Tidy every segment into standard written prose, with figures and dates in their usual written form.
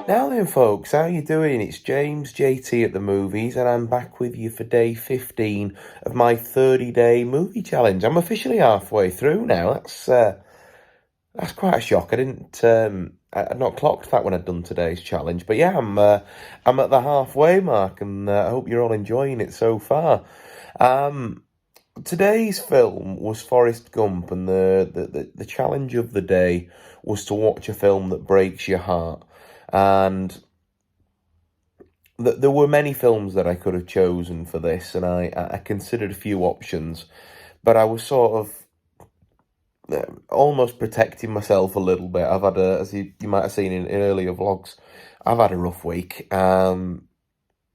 Now then, folks, how you doing? It's James JT at the movies, and I'm back with you for day 15 of my 30-day movie challenge. I'm officially halfway through now. That's quite a shock. I'd not clocked that when I'd done today's challenge, but yeah, I'm at the halfway mark, and I hope you're all enjoying it so far. Today's film was Forrest Gump, and the challenge of the day was to watch a film that breaks your heart. And there were many films that I could have chosen for this, and I considered a few options, but I was sort of almost protecting myself a little bit. I've had as you might have seen in earlier vlogs, I've had a rough week, and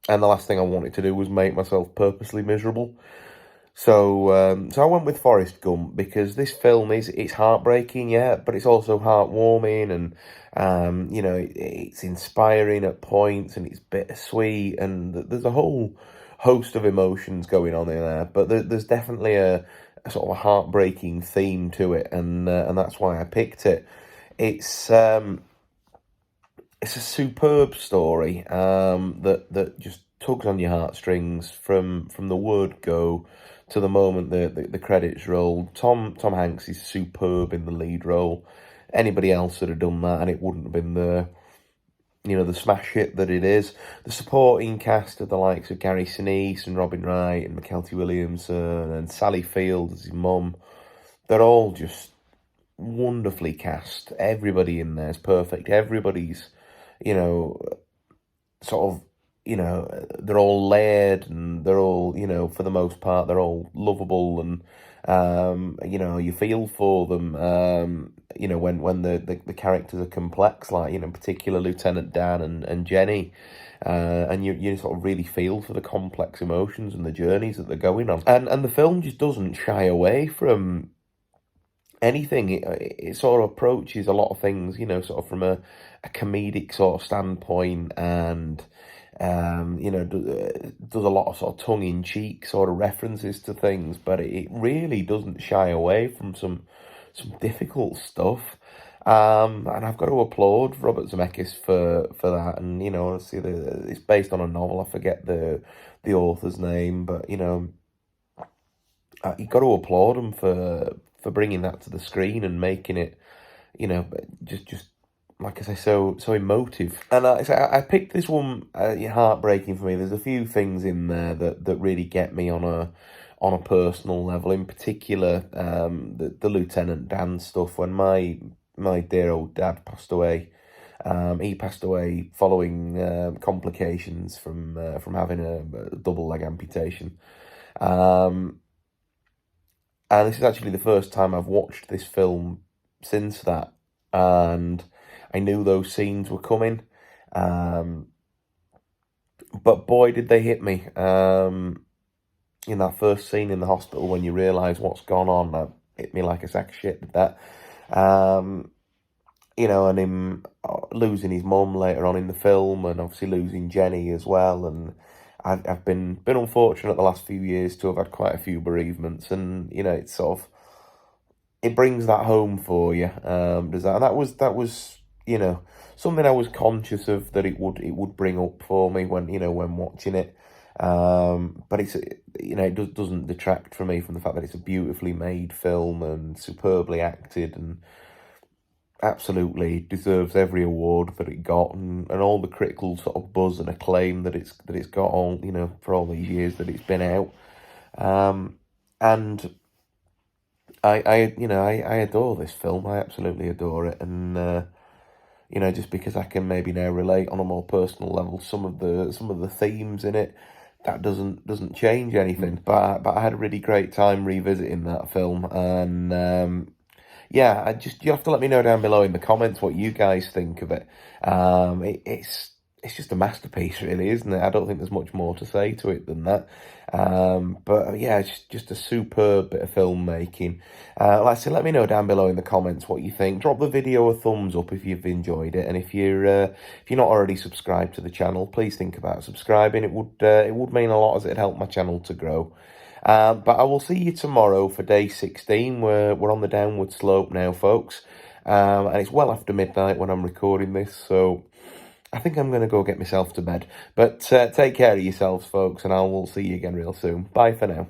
the last thing I wanted to do was make myself purposely miserable. So I went with Forrest Gump because this film it's heartbreaking, yeah, but it's also heartwarming, and it's inspiring at points, and it's bittersweet, and there's a whole host of emotions going on in there. But there's definitely a sort of a heartbreaking theme to it, and that's why I picked it. It's a superb story that just tugs on your heartstrings from the word go to the moment the credits roll. Tom Hanks is superb in the lead role. Anybody else would have done that, and it wouldn't have been the smash hit that it is. The supporting cast of the likes of Gary Sinise and Robin Wright and McKelty Williamson and Sally Field as his mum, they're all just wonderfully cast. Everybody in there is perfect. Everybody's, sort of, they're all layered, and they're all, for the most part, they're all lovable, and you feel for them. When the characters are complex, like in particular Lieutenant Dan and Jenny, and you sort of really feel for the complex emotions and the journeys that they're going on, and the film just doesn't shy away from anything. It sort of approaches a lot of things, sort of from a comedic sort of standpoint, and does a lot of sort of tongue-in-cheek sort of references to things, but it really doesn't shy away from some difficult stuff. And I've got to applaud Robert Zemeckis for that. And obviously it's based on a novel. I forget the author's name, but you've got to applaud him for bringing that to the screen and making it, just like I say, so emotive. And I picked this one heartbreaking for me. There's a few things in there that really get me on a personal level. In particular, the Lieutenant Dan stuff. When my dear old dad passed away, he passed away following complications from having a double leg amputation. And this is actually the first time I've watched this film since that, and I knew those scenes were coming, but boy, did they hit me. In that first scene in the hospital, when you realise what's gone on, that hit me like a sack of shit, that. And him losing his mum later on in the film, and obviously losing Jenny as well, and I've been unfortunate the last few years to have had quite a few bereavements, and it's sort of, it brings that home for you. Does that? And that was something I was conscious of that it would bring up for me when watching it. But it doesn't detract from me from the fact that it's a beautifully made film and superbly acted, and absolutely deserves every award that it got, and all the critical sort of buzz and acclaim that it's got all for all these years that it's been out. And I adore this film. I absolutely adore it, and just because I can maybe now relate on a more personal level some of the themes in it, that doesn't change anything. But I had a really great time revisiting that film, and yeah, you have to let me know down below in the comments what you guys think of it. It's just a masterpiece, really, isn't it? I don't think there's much more to say to it than that. But yeah, it's just a superb bit of filmmaking. Like I said, let me know down below in the comments what you think. Drop the video a thumbs up if you've enjoyed it, and if you're not already subscribed to the channel, please think about subscribing. It would mean a lot, as it'd help my channel to grow. But I will see you tomorrow for day 16. We're on the downward slope now, folks, and it's well after midnight when I'm recording this, so I think I'm going to go get myself to bed. But take care of yourselves, folks, and I will see you again real soon. Bye for now.